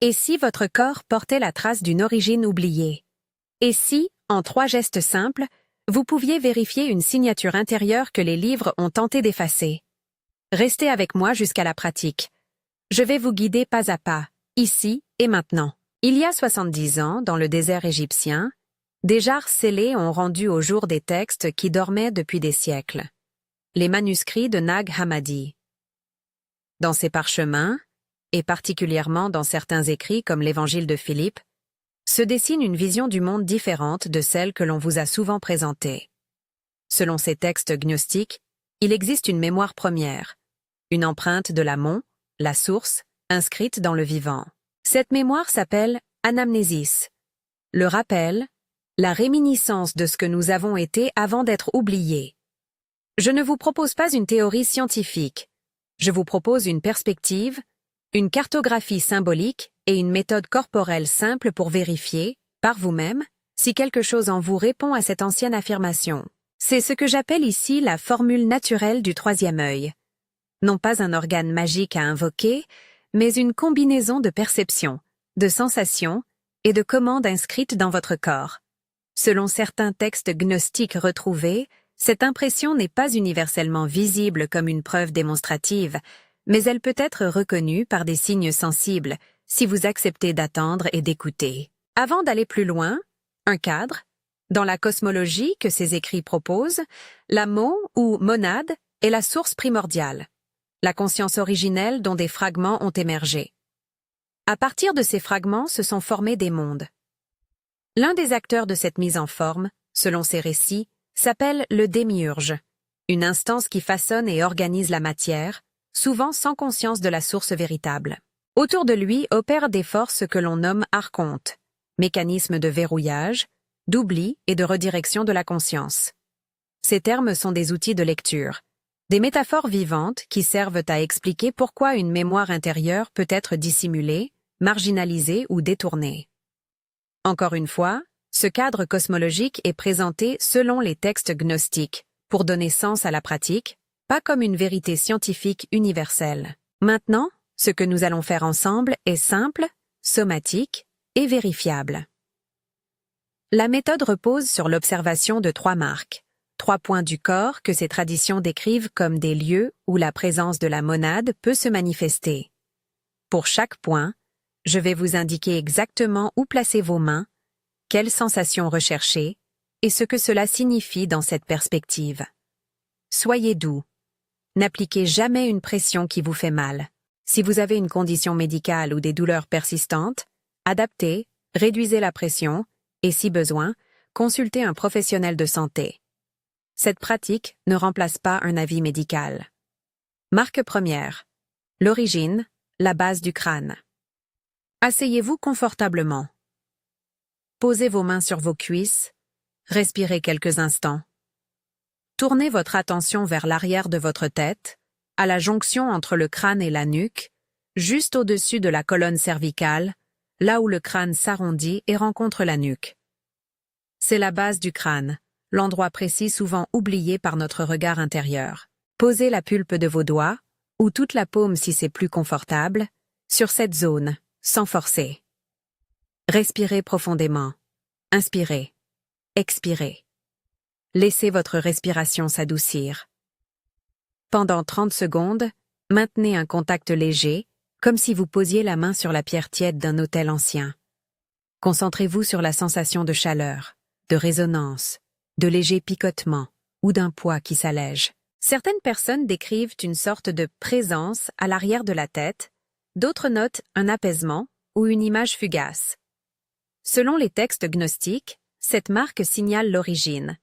Et si votre corps portait la trace d'une origine oubliée? Et si, en 3 gestes simples, vous pouviez vérifier une signature intérieure que les livres ont tenté d'effacer? Restez avec moi jusqu'à la pratique. Je vais vous guider pas à pas, ici et maintenant. Il y a 70 ans, dans le désert égyptien, des jarres scellées ont rendu au jour des textes qui dormaient depuis des siècles. Les manuscrits de Nag Hammadi. Dans ces parchemins, et particulièrement dans certains écrits comme l'Évangile de Philippe, se dessine une vision du monde différente de celle que l'on vous a souvent présentée. Selon ces textes gnostiques, il existe une mémoire première, une empreinte de l'amont, la source, inscrite dans le vivant. Cette mémoire s'appelle anamnésis, le rappel, la réminiscence de ce que nous avons été avant d'être oubliés. Je ne vous propose pas une théorie scientifique, je vous propose une perspective, une cartographie symbolique et une méthode corporelle simple pour vérifier, par vous-même, si quelque chose en vous répond à cette ancienne affirmation. C'est ce que j'appelle ici la formule naturelle du troisième œil. Non pas un organe magique à invoquer, mais une combinaison de perceptions, de sensations et de commandes inscrites dans votre corps. Selon certains textes gnostiques retrouvés, cette impression n'est pas universellement visible comme une preuve démonstrative, mais elle peut être reconnue par des signes sensibles si vous acceptez d'attendre et d'écouter. Avant d'aller plus loin, un cadre. Dans la cosmologie que ces écrits proposent, la ou monade est la source primordiale, la conscience originelle dont des fragments ont émergé. À partir de ces fragments se sont formés des mondes. L'un des acteurs de cette mise en forme, selon ces récits, s'appelle le démiurge, une instance qui façonne et organise la matière, souvent sans conscience de la source véritable. Autour de lui opèrent des forces que l'on nomme archontes, mécanismes de verrouillage, d'oubli et de redirection de la conscience. Ces termes sont des outils de lecture, des métaphores vivantes qui servent à expliquer pourquoi une mémoire intérieure peut être dissimulée, marginalisée ou détournée. Encore une fois, ce cadre cosmologique est présenté selon les textes gnostiques, pour donner sens à la pratique, pas comme une vérité scientifique universelle. Maintenant, ce que nous allons faire ensemble est simple, somatique et vérifiable. La méthode repose sur l'observation de 3 marques, 3 points du corps que ces traditions décrivent comme des lieux où la présence de la monade peut se manifester. Pour chaque point, je vais vous indiquer exactement où placer vos mains, quelles sensations rechercher et ce que cela signifie dans cette perspective. Soyez doux. N'appliquez jamais une pression qui vous fait mal. Si vous avez une condition médicale ou des douleurs persistantes, adaptez, réduisez la pression et, si besoin, consultez un professionnel de santé. Cette pratique ne remplace pas un avis médical. Marque première. L'origine, la base du crâne. Asseyez-vous confortablement. Posez vos mains sur vos cuisses, respirez quelques instants. Tournez votre attention vers l'arrière de votre tête, à la jonction entre le crâne et la nuque, juste au-dessus de la colonne cervicale, là où le crâne s'arrondit et rencontre la nuque. C'est la base du crâne, l'endroit précis souvent oublié par notre regard intérieur. Posez la pulpe de vos doigts, ou toute la paume si c'est plus confortable, sur cette zone, sans forcer. Respirez profondément. Inspirez. Expirez. Laissez votre respiration s'adoucir. Pendant 30 secondes, maintenez un contact léger, comme si vous posiez la main sur la pierre tiède d'un autel ancien. Concentrez-vous sur la sensation de chaleur, de résonance, de léger picotement ou d'un poids qui s'allège. Certaines personnes décrivent une sorte de présence à l'arrière de la tête, d'autres notent un apaisement ou une image fugace. Selon les textes gnostiques, cette marque signale l'origine,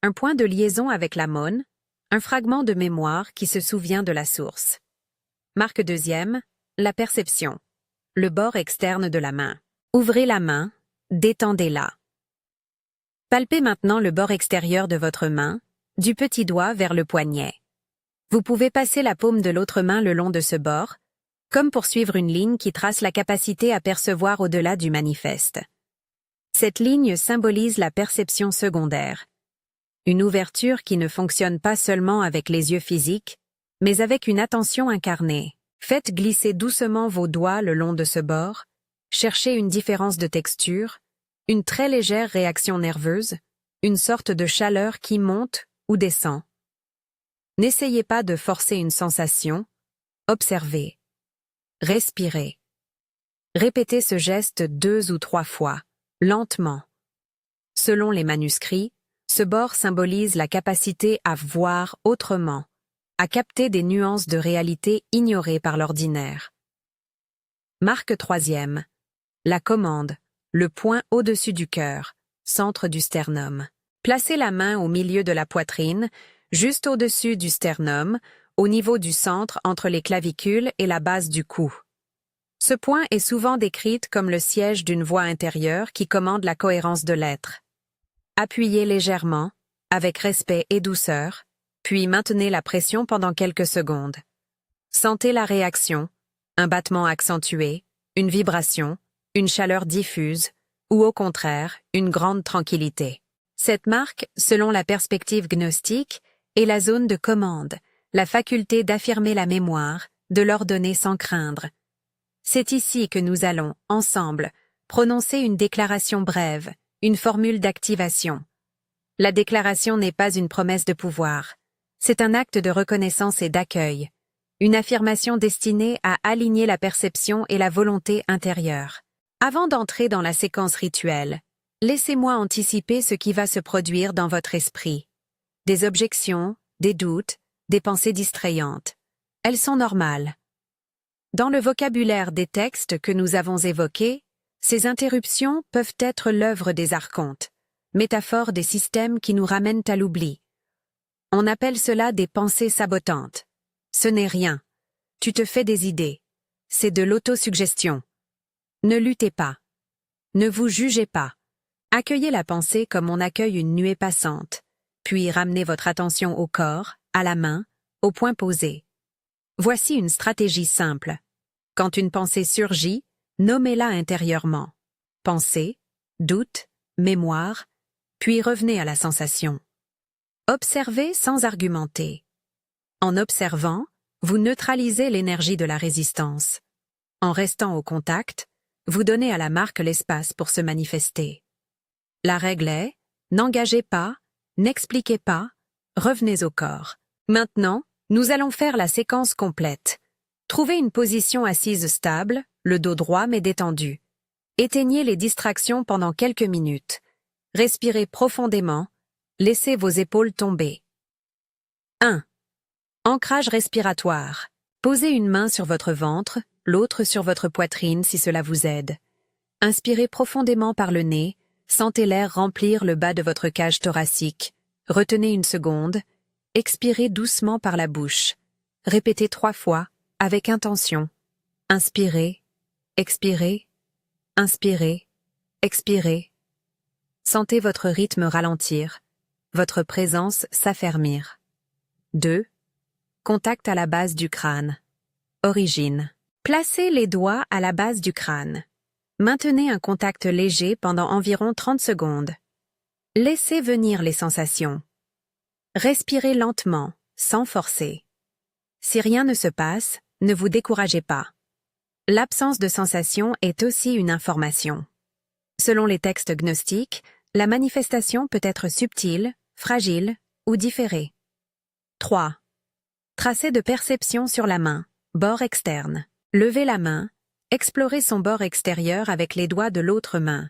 un point de liaison avec la mône, un fragment de mémoire qui se souvient de la source. Marque deuxième, la perception, le bord externe de la main. Ouvrez la main, détendez-la. Palpez maintenant le bord extérieur de votre main, du petit doigt vers le poignet. Vous pouvez passer la paume de l'autre main le long de ce bord, comme pour suivre une ligne qui trace la capacité à percevoir au-delà du manifeste. Cette ligne symbolise la perception secondaire, une ouverture qui ne fonctionne pas seulement avec les yeux physiques, mais avec une attention incarnée. Faites glisser doucement vos doigts le long de ce bord, Cherchez une différence de texture, une très légère réaction nerveuse, une sorte de chaleur qui monte ou descend. N'essayez pas de forcer une sensation, observez. Respirez. Répétez ce geste 2 ou 3 fois, lentement. Selon les manuscrits, ce bord symbolise la capacité à voir autrement, à capter des nuances de réalité ignorées par l'ordinaire. Marque 3e. La commande, le point au-dessus du cœur, centre du sternum. Placez la main au milieu de la poitrine, juste au-dessus du sternum, au niveau du centre entre les clavicules et la base du cou. Ce point est souvent décrit comme le siège d'une voix intérieure qui commande la cohérence de l'être. Appuyez légèrement, avec respect et douceur, puis maintenez la pression pendant quelques secondes. Sentez la réaction, un battement accentué, une vibration, une chaleur diffuse, ou au contraire, une grande tranquillité. Cette marque, selon la perspective gnostique, est la zone de commande, la faculté d'affirmer la mémoire, de l'ordonner sans craindre. C'est ici que nous allons, ensemble, prononcer une déclaration brève, une formule d'activation. La déclaration n'est pas une promesse de pouvoir. C'est un acte de reconnaissance et d'accueil, une affirmation destinée à aligner la perception et la volonté intérieure. Avant d'entrer dans la séquence rituelle, laissez-moi anticiper ce qui va se produire dans votre esprit. Des objections, des doutes, des pensées distrayantes. Elles sont normales. Dans le vocabulaire des textes que nous avons évoqués, ces interruptions peuvent être l'œuvre des archontes, métaphore des systèmes qui nous ramènent à l'oubli. On appelle cela des pensées sabotantes. Ce n'est rien. Tu te fais des idées. C'est de l'autosuggestion. Ne luttez pas. Ne vous jugez pas. Accueillez la pensée comme on accueille une nuée passante, puis ramenez votre attention au corps, à la main, au point posé. Voici une stratégie simple. Quand une pensée surgit, nommez-la intérieurement. Pensée, doute, mémoire, puis revenez à la sensation. Observez sans argumenter. En observant, vous neutralisez l'énergie de la résistance. En restant au contact, vous donnez à la marque l'espace pour se manifester. La règle est, n'engagez pas, n'expliquez pas, revenez au corps. Maintenant, nous allons faire la séquence complète. Trouvez une position assise stable, le dos droit mais détendu. Éteignez les distractions pendant quelques minutes. Respirez profondément, laissez vos épaules tomber. 1. Ancrage respiratoire. Posez une main sur votre ventre, l'autre sur votre poitrine si cela vous aide. Inspirez profondément par le nez, sentez l'air remplir le bas de votre cage thoracique. Retenez une seconde, expirez doucement par la bouche. Répétez 3 fois, avec intention. Inspirez, expirez, inspirez, expirez. Sentez votre rythme ralentir, votre présence s'affermir. 2. Contact à la base du crâne. Origine. Placez les doigts à la base du crâne. Maintenez un contact léger pendant environ 30 secondes. Laissez venir les sensations. Respirez lentement, sans forcer. Si rien ne se passe, ne vous découragez pas. L'absence de sensation est aussi une information. Selon les textes gnostiques, la manifestation peut être subtile, fragile ou différée. 3. Tracé de perception sur la main, bord externe. Levez la main, explorez son bord extérieur avec les doigts de l'autre main.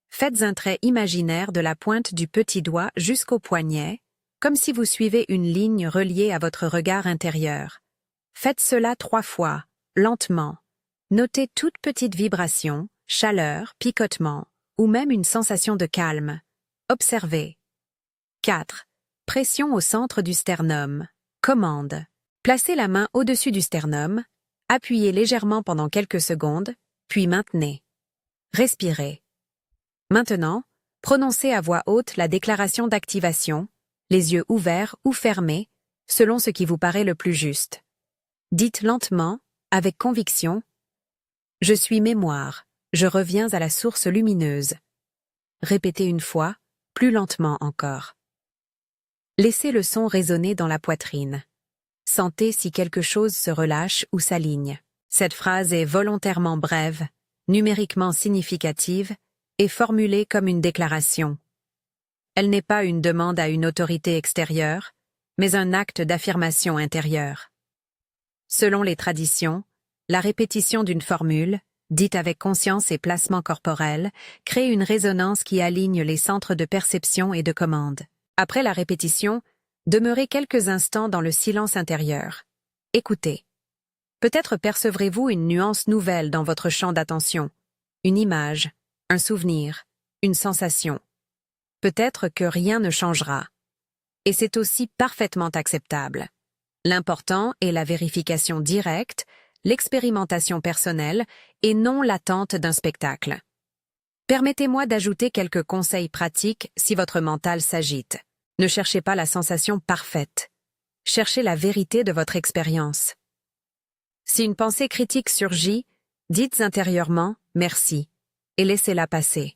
Faites un trait imaginaire de la pointe du petit doigt jusqu'au poignet, comme si vous suivez une ligne reliée à votre regard intérieur. Faites cela 3 fois, lentement. Notez toute petite vibration, chaleur, picotement, ou même une sensation de calme. Observez. 4. Pression au centre du sternum. Commande. Placez la main au-dessus du sternum, appuyez légèrement pendant quelques secondes, puis maintenez. Respirez. Maintenant, prononcez à voix haute la déclaration d'activation, les yeux ouverts ou fermés, selon ce qui vous paraît le plus juste. Dites lentement, avec conviction, « Je suis mémoire, je reviens à la source lumineuse ». Répétez une fois, plus lentement encore. Laissez le son résonner dans la poitrine. Sentez si quelque chose se relâche ou s'aligne. Cette phrase est volontairement brève, numériquement significative et formulée comme une déclaration. Elle n'est pas une demande à une autorité extérieure, mais un acte d'affirmation intérieure. Selon les traditions, la répétition d'une formule, dite avec conscience et placement corporel, crée une résonance qui aligne les centres de perception et de commande. Après la répétition, demeurez quelques instants dans le silence intérieur. Écoutez. Peut-être percevrez-vous une nuance nouvelle dans votre champ d'attention, une image, un souvenir, une sensation. Peut-être que rien ne changera. Et c'est aussi parfaitement acceptable. L'important est la vérification directe, l'expérimentation personnelle et non l'attente d'un spectacle. Permettez-moi d'ajouter quelques conseils pratiques si votre mental s'agite. Ne cherchez pas la sensation parfaite. Cherchez la vérité de votre expérience. Si une pensée critique surgit, dites intérieurement « merci » et laissez-la passer.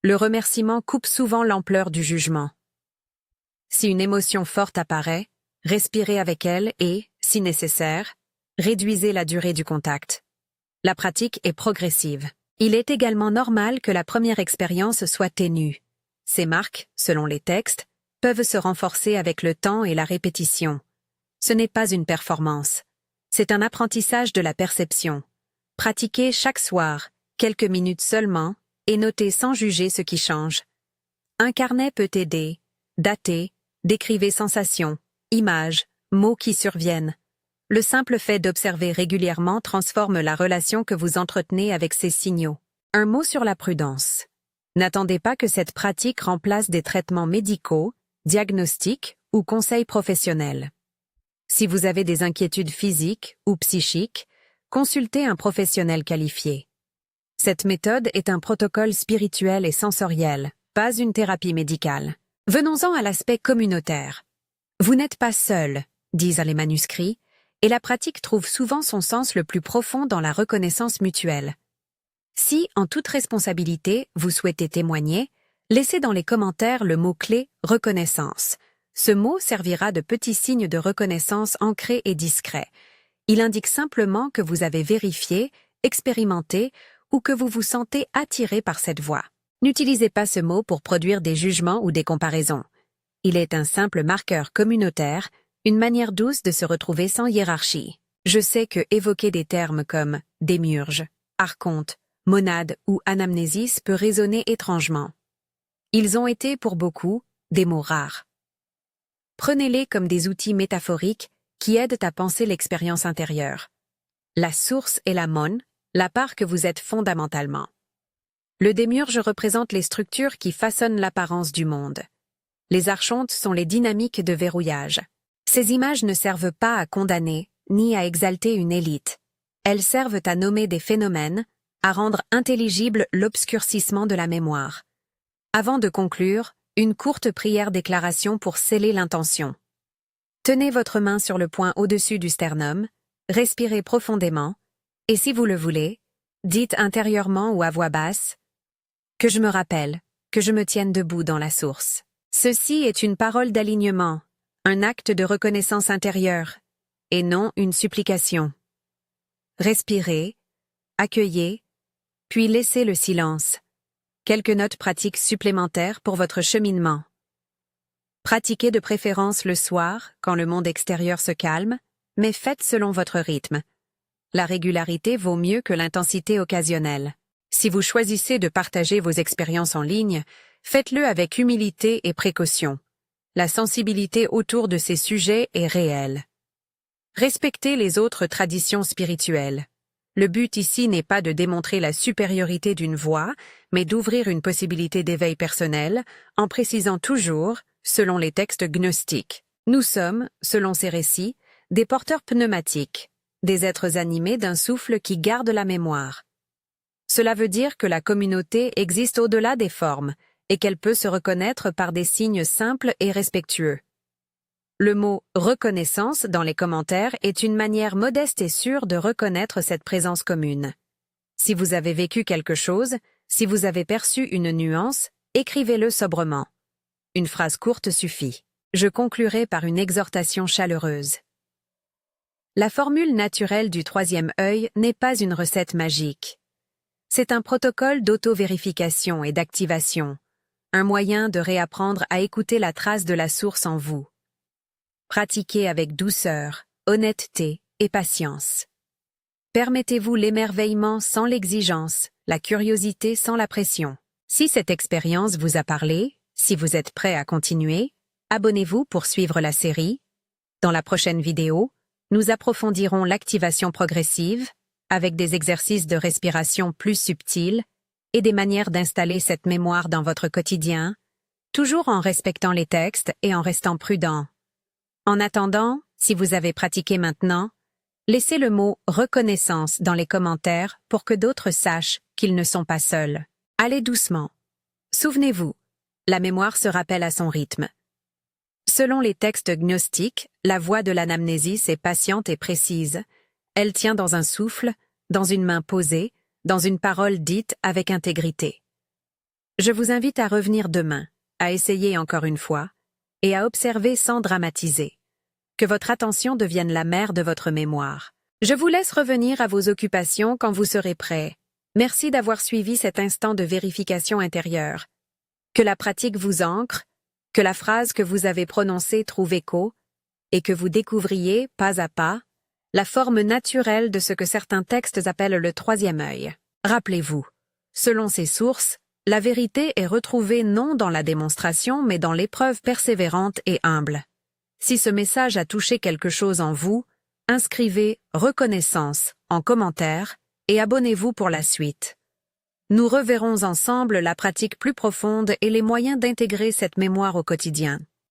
Le remerciement coupe souvent l'ampleur du jugement. Si une émotion forte apparaît, respirez avec elle et, si nécessaire, réduisez la durée du contact. La pratique est progressive. Il est également normal que la première expérience soit ténue. Ces marques, selon les textes, peuvent se renforcer avec le temps et la répétition. Ce n'est pas une performance. C'est un apprentissage de la perception. Pratiquez chaque soir, quelques minutes seulement, et notez sans juger ce qui change. Un carnet peut aider. Datez, décrivez sensations, images, mots qui surviennent. Le simple fait d'observer régulièrement transforme la relation que vous entretenez avec ces signaux. Un mot sur la prudence. N'attendez pas que cette pratique remplace des traitements médicaux, diagnostics ou conseils professionnels. Si vous avez des inquiétudes physiques ou psychiques, consultez un professionnel qualifié. Cette méthode est un protocole spirituel et sensoriel, pas une thérapie médicale. Venons-en à l'aspect communautaire. Vous n'êtes pas seul, disent les manuscrits, et la pratique trouve souvent son sens le plus profond dans la reconnaissance mutuelle. Si, en toute responsabilité, vous souhaitez témoigner, laissez dans les commentaires le mot-clé « reconnaissance ». Ce mot servira de petit signe de reconnaissance ancré et discret. Il indique simplement que vous avez vérifié, expérimenté ou que vous vous sentez attiré par cette voie. N'utilisez pas ce mot pour produire des jugements ou des comparaisons. Il est un simple marqueur communautaire, une manière douce de se retrouver sans hiérarchie. Je sais que évoquer des termes comme démiurge, archonte, monade ou anamnésis peut résonner étrangement. Ils ont été, pour beaucoup, des mots rares. Prenez-les comme des outils métaphoriques qui aident à penser l'expérience intérieure. La source est la mon, la part que vous êtes fondamentalement. Le démiurge représente les structures qui façonnent l'apparence du monde. Les archontes sont les dynamiques de verrouillage. Ces images ne servent pas à condamner, ni à exalter une élite. Elles servent à nommer des phénomènes, à rendre intelligible l'obscurcissement de la mémoire. Avant de conclure, une courte prière déclaration pour sceller l'intention. Tenez votre main sur le point au-dessus du sternum, respirez profondément, et si vous le voulez, dites intérieurement ou à voix basse « Que je me rappelle, que je me tienne debout dans la source ». Ceci est une parole d'alignement, un acte de reconnaissance intérieure, et non une supplication. Respirez, accueillez, puis laissez le silence. Quelques notes pratiques supplémentaires pour votre cheminement. Pratiquez de préférence le soir, quand le monde extérieur se calme, mais faites selon votre rythme. La régularité vaut mieux que l'intensité occasionnelle. Si vous choisissez de partager vos expériences en ligne, faites-le avec humilité et précaution. La sensibilité autour de ces sujets est réelle. Respectez les autres traditions spirituelles. Le but ici n'est pas de démontrer la supériorité d'une voie, mais d'ouvrir une possibilité d'éveil personnel, en précisant toujours, selon les textes gnostiques. Nous sommes, selon ces récits, des porteurs pneumatiques, des êtres animés d'un souffle qui garde la mémoire. Cela veut dire que la communauté existe au-delà des formes, et qu'elle peut se reconnaître par des signes simples et respectueux. Le mot « reconnaissance » dans les commentaires est une manière modeste et sûre de reconnaître cette présence commune. Si vous avez vécu quelque chose, si vous avez perçu une nuance, écrivez-le sobrement. Une phrase courte suffit. Je conclurai par une exhortation chaleureuse. La formule naturelle du troisième œil n'est pas une recette magique. C'est un protocole d'auto-vérification et d'activation, un moyen de réapprendre à écouter la trace de la source en vous. Pratiquez avec douceur, honnêteté et patience. Permettez-vous l'émerveillement sans l'exigence, la curiosité sans la pression. Si cette expérience vous a parlé, si vous êtes prêt à continuer, abonnez-vous pour suivre la série. Dans la prochaine vidéo, nous approfondirons l'activation progressive, avec des exercices de respiration plus subtils et des manières d'installer cette mémoire dans votre quotidien, toujours en respectant les textes et en restant prudent. En attendant, si vous avez pratiqué maintenant, laissez le mot « reconnaissance » dans les commentaires pour que d'autres sachent qu'ils ne sont pas seuls. Allez doucement. Souvenez-vous, la mémoire se rappelle à son rythme. Selon les textes gnostiques, la voix de l'anamnésis est patiente et précise. Elle tient dans un souffle, dans une main posée, dans une parole dite avec intégrité. Je vous invite à revenir demain, à essayer encore une fois, et à observer sans dramatiser. Que votre attention devienne la mère de votre mémoire. Je vous laisse revenir à vos occupations quand vous serez prêt. Merci d'avoir suivi cet instant de vérification intérieure. Que la pratique vous ancre, que la phrase que vous avez prononcée trouve écho, et que vous découvriez, pas à pas, la forme naturelle de ce que certains textes appellent le troisième œil. Rappelez-vous, selon ces sources, la vérité est retrouvée non dans la démonstration mais dans l'épreuve persévérante et humble. Si ce message a touché quelque chose en vous, inscrivez « reconnaissance » en commentaire et abonnez-vous pour la suite. Nous reverrons ensemble la pratique plus profonde et les moyens d'intégrer cette mémoire au quotidien.